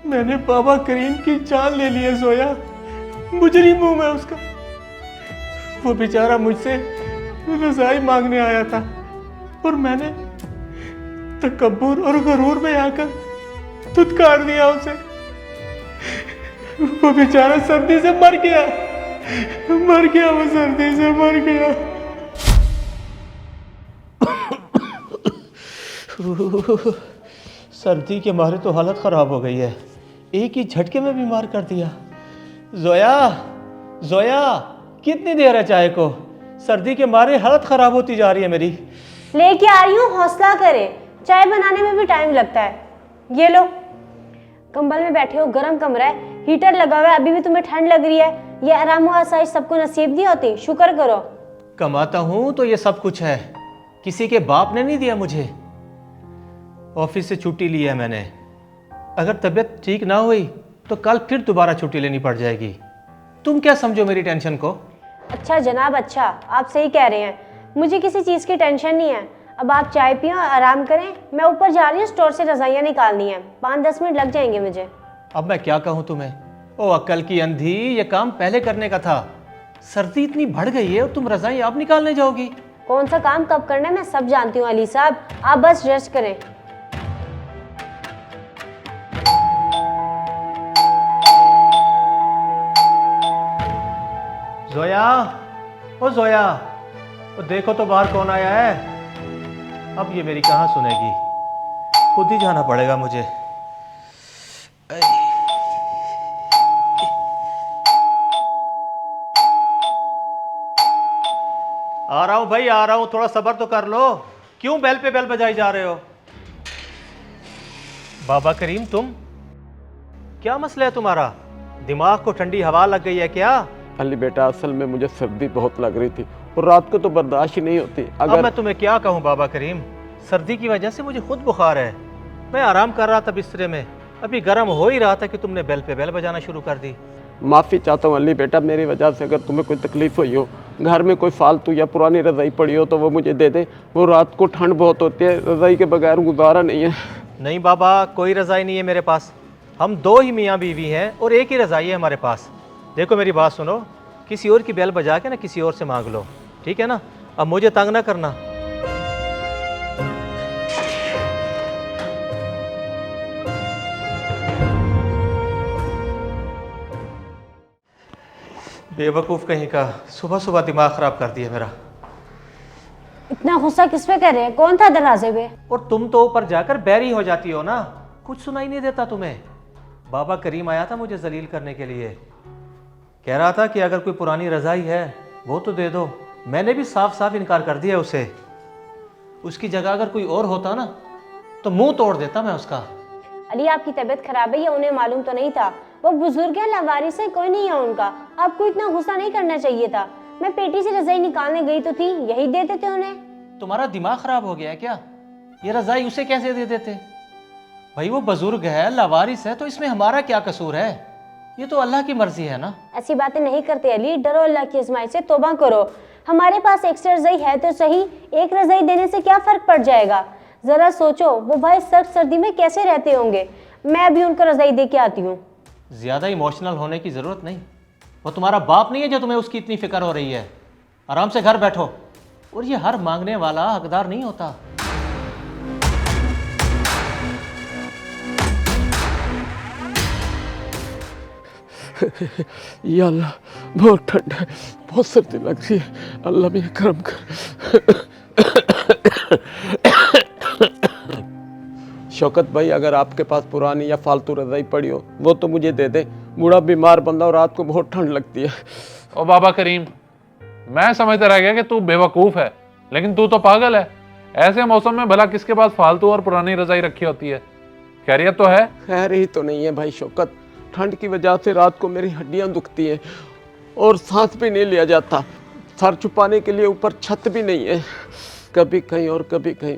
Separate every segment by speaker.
Speaker 1: मैंने बाबा करीम की जान ले ली है जोया, मुजरिम हूं मैं उसका। वो बेचारा मुझसे रज़ाई मांगने आया था और मैंने तकब्बुर और गरूर में आकर धुतकार दिया उसे। वो बेचारा सर्दी से मर गया, वो सर्दी से मर गया। सर्दी के मारे तो हालत ख़राब हो गई है, एक ही झटके में बीमार कर दिया। जोया, जोया, कितनी देर है चाय को? सर्दी के मारे हालत ख़राब होती जा रही है मेरी।
Speaker 2: लेके आ रही हूँ, हौसला करे, चाय बनाने में भी टाइम लगता है। ये लो, कंबल में बैठे हो, गर्म कमरा है, हीटर लगा हुआ है, अभी भी तुम्हें ठंड लग रही है। ये आराम और आसाइश सबको नसीब नहीं होती, शुक्र करो।
Speaker 1: कमाता हूँ तो ये सब कुछ है, किसी के बाप ने नहीं दिया मुझे। ऑफिस से छुट्टी ली है मैंने, अगर तबीयत ठीक ना हुई तो कल फिर दोबारा छुट्टी लेनी पड़ जाएगी। तुम क्या समझो मेरी टेंशन को?
Speaker 2: अच्छा जनाब, अच्छा, आप सही कह रहे हैं, मुझे किसी चीज़ की टेंशन नहीं है। अब आप चाय पियो, आराम करें, मैं ऊपर जा रही हूँ, स्टोर से रज़ाइयाँ निकालनी हैं, 5-10 मिनट लग जाएंगे मुझे।
Speaker 1: अब मैं क्या कहूँ तुम्हें? ओ अक्ल की अंधी, ये काम पहले करने का था। सर्दी इतनी बढ़ गई है और तुम रज़ाई आप निकालने जाओगी?
Speaker 2: कौन सा काम कब करना है मैं सब जानती हूँ अली साहब, आप बस रेस्ट करें।
Speaker 1: जोया, ओ जोया, ओ देखो तो बाहर कौन आया है। अब ये मेरी कहाँ सुनेगी, खुद ही जाना पड़ेगा मुझे। आ रहा हूँ भाई, आ रहा हूँ, थोड़ा सब्र तो कर लो। क्यों बेल पे बेल बजाई जा रहे हो? बाबा करीम, तुम क्या मसला है तुम्हारा? दिमाग को ठंडी हवा लग गई है क्या?
Speaker 3: अली बेटा, असल में मुझे सर्दी बहुत लग रही थी और रात को तो बर्दाश्त ही नहीं होती।
Speaker 1: अब मैं तुम्हें क्या कहूँ बाबा करीम, सर्दी की वजह से मुझे खुद बुखार है। मैं आराम कर रहा था बिस्तरे में, अभी गर्म हो ही रहा था कि तुमने बेल पे बेल बजाना शुरू कर दी।
Speaker 3: माफ़ी चाहता हूँ अली बेटा, मेरी वजह से अगर तुम्हें कोई तकलीफ़ हुई हो, घर में कोई फालतू या पुरानी रज़ाई पड़ी हो तो वो मुझे दे दे। वो रात को ठंड बहुत होती है, रज़ाई के बगैर गुजारा नहीं है।
Speaker 1: नहीं बाबा, कोई रज़ाई नहीं है मेरे पास, हम 2 ही मियाँ बीवी हैं और एक ही रज़ाई है हमारे पास। देखो मेरी बात सुनो, किसी और की बेल बजा के ना किसी और से मांग लो, ठीक है ना? अब मुझे तंग ना करना। बेवकूफ़ कहीं का, सुबह सुबह दिमाग ख़राब कर दिया मेरा।
Speaker 2: इतना गुस्सा किस पे कर रहे हैं? कौन था दरवाजे पे?
Speaker 1: और तुम तो ऊपर जाकर बैरी हो जाती हो ना, कुछ सुनाई नहीं देता तुम्हें? बाबा करीम आया था मुझे जलील करने के लिए, कह रहा था कि अगर कोई पुरानी रज़ाई है वो तो दे दो। मैंने भी साफ साफ इनकार कर दिया उसे। उसकी जगह अगर कोई और होता ना तो मुंह तोड़ देता मैं उसका।
Speaker 2: अली, आपकी तबीयत खराब है ये उन्हें मालूम तो नहीं था? वो बुजुर्ग है, लावारिस है, कोई नहीं है उनका, आपको इतना गुस्सा नहीं करना चाहिए था। मैं पेटी से रज़ाई निकालने गई तो थी, यही दे देते उन्हें।
Speaker 1: तुम्हारा दिमाग खराब हो गया है क्या? ये रज़ाई उसे कैसे दे देते? भाई वो बुजुर्ग है, लावारिस है, तो इसमें हमारा क्या कसूर है? ये तो अल्लाह की मर्जी है ना।
Speaker 2: ऐसी बातें नहीं करते अली, डरो अल्लाह की आज़माइश से, तौबा करो। हमारे पास एक्स्ट्रा रज़ाई है तो सही, एक रज़ाई देने से क्या फ़र्क पड़ जाएगा? ज़रा सोचो वो भाई सख्त सर्दी में कैसे रहते होंगे। मैं अभी उनको रज़ाई दे के आती हूँ।
Speaker 1: ज़्यादा इमोशनल होने की ज़रूरत नहीं, वो तुम्हारा बाप नहीं है जो तुम्हें उसकी इतनी फ़िक्र हो रही है। आराम से घर बैठो, और ये हर मांगने वाला हकदार नहीं होता।
Speaker 3: या अल्लाह, बहुत ठंड है, बहुत सर्दी लग रही है, अल्लाह में करम कर। शौकत भाई, अगर आपके पास पुरानी या फालतू रज़ाई पड़ी हो वो तो मुझे दे दे। बूढ़ा बीमार बंदा और रात को बहुत ठंड लगती है।
Speaker 4: ओ बाबा करीम, मैं समझता रह गया कि तू बेवकूफ़ है, लेकिन तू तो पागल है। ऐसे मौसम में भला किसके पास फालतू और पुरानी रज़ाई रखी होती है? खैरियत तो है?
Speaker 3: खैर ही तो नहीं है भाई शौकत, ठंड की वजह से रात को मेरी हड्डियां दुखती हैं और सांस भी नहीं लिया जाता। सर छुपाने के लिए ऊपर छत भी नहीं है, कभी कहीं और कभी कहीं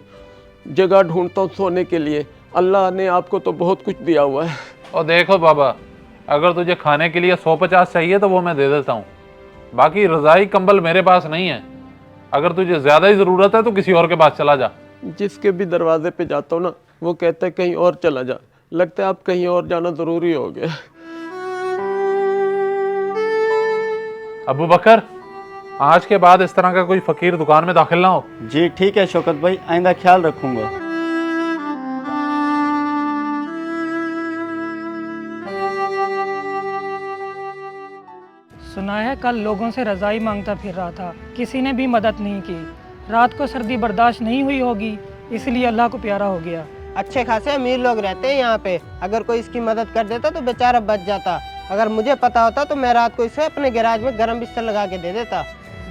Speaker 3: जगह ढूंढता हूँ सोने के लिए। अल्लाह ने आपको तो बहुत कुछ दिया हुआ है।
Speaker 4: और देखो बाबा, अगर तुझे खाने के लिए 150 चाहिए तो वो मैं दे देता हूँ, बाकी रज़ाई कंबल मेरे पास नहीं है। अगर तुझे ज़्यादा ही ज़रूरत है तो किसी और के पास चला जा।
Speaker 3: जिसके भी दरवाजे पे जाता हूँ ना वो कहता है कहीं और चला जा, लगता है अब कहीं और जाना जरूरी हो गया।
Speaker 4: अबू बकर, आज के बाद इस तरह का कोई फकीर दुकान में दाखिल ना हो।
Speaker 5: जी ठीक है शौकत भाई, आइंदा ख्याल रखूंगा।
Speaker 6: सुना है कल लोगों से रज़ाई मांगता फिर रहा था, किसी ने भी मदद नहीं की। रात को सर्दी बर्दाश्त नहीं हुई होगी, इसलिए अल्लाह को प्यारा हो गया।
Speaker 7: अच्छे खासे अमीर लोग रहते हैं यहाँ पे, अगर कोई इसकी मदद कर देता तो बेचारा बच जाता। अगर मुझे पता होता तो मैं रात को इसे अपने गैराज में गर्म बिस्तर लगा के दे देता।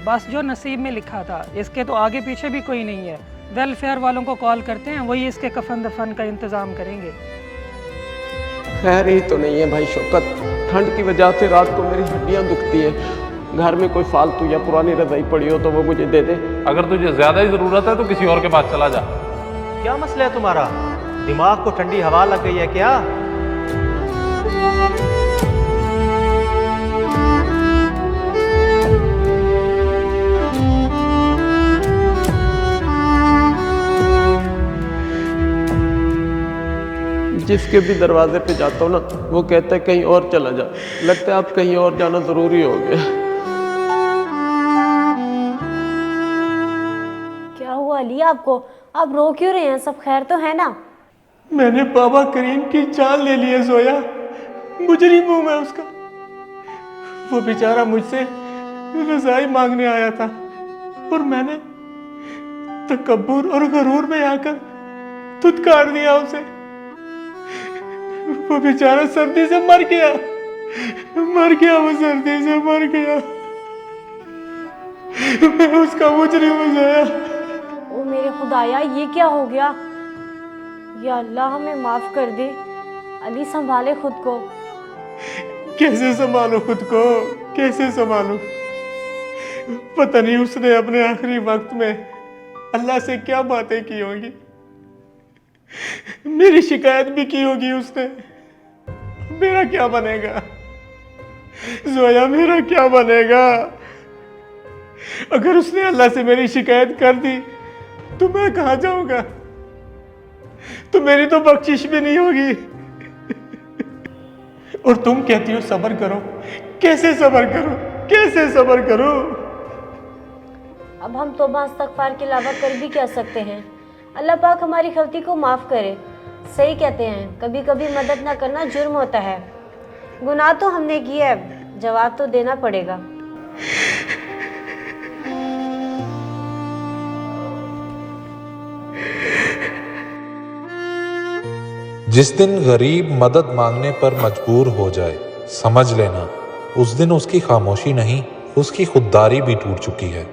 Speaker 6: बस जो नसीब में लिखा था, इसके तो आगे पीछे भी कोई नहीं है। वेलफेयर वालों को कॉल करते हैं, वही इसके कफन दफन का इंतज़ाम करेंगे।
Speaker 3: खैर ही तो नहीं है भाई शौकत, ठंड की वजह से रात को मेरी हड्डियां दुखती हैं। घर में कोई फालतू या पुरानी रजाई पड़ी हो तो वो मुझे दे दे।
Speaker 4: अगर तुझे ज्यादा ही जरूरत है तो किसी और के पास चला जा।
Speaker 1: क्या मसला है तुम्हारा? दिमाग को ठंडी हवा लग गई है क्या?
Speaker 3: जिसके भी दरवाजे पे जाता हूँ ना, वो कहता है कहीं और चला जा। लगता है अब कहीं और जाना जरूरी हो गया।
Speaker 2: क्या हुआ अली आपको? आप रो क्यों रहे हैं? सब खैर तो है ना?
Speaker 3: मैंने बाबा करीम की जान ले ली है जोया, मुजरिम हूं मैं उसका। वो बेचारा मुझसे रजाई मांगने आया था और मैंने तकब्बुर और गरूर में आकर धुतकार दिया उसे। वो बेचारा सर्दी से मर गया, वो सर्दी से मर गया। मैं उसका मुजरिम हूं जोया।
Speaker 2: ओ मेरे खुदाया, ये क्या हो गया? या अल्लाह हमें माफ कर दे। अली संभाले खुद को।
Speaker 3: कैसे संभालो खुद को, कैसे संभालो? पता नहीं उसने अपने आखिरी वक्त में अल्लाह से क्या बातें की होंगी। मेरी शिकायत भी की होगी उसने। मेरा क्या बनेगा जोया, मेरा क्या बनेगा? अगर उसने अल्लाह से मेरी शिकायत कर दी तो मैं कहाँ जाऊंगा? तो मेरी तो बख्शिश भी नहीं होगी। और तुम कहती हो सब्र करो, कैसे सब्र करो, कैसे सब्र करो?
Speaker 2: अब हम तौबा इस्तगफार के अलावा कर भी क्या सकते हैं? अल्लाह पाक हमारी गलती को माफ़ करे। सही कहते हैं, कभी कभी मदद ना करना जुर्म होता है। गुनाह तो हमने किया है, जवाब तो देना पड़ेगा।
Speaker 8: जिस दिन गरीब मदद मांगने पर मजबूर हो जाए, समझ लेना उस दिन उसकी खामोशी नहीं, उसकी खुददारी भी टूट चुकी है।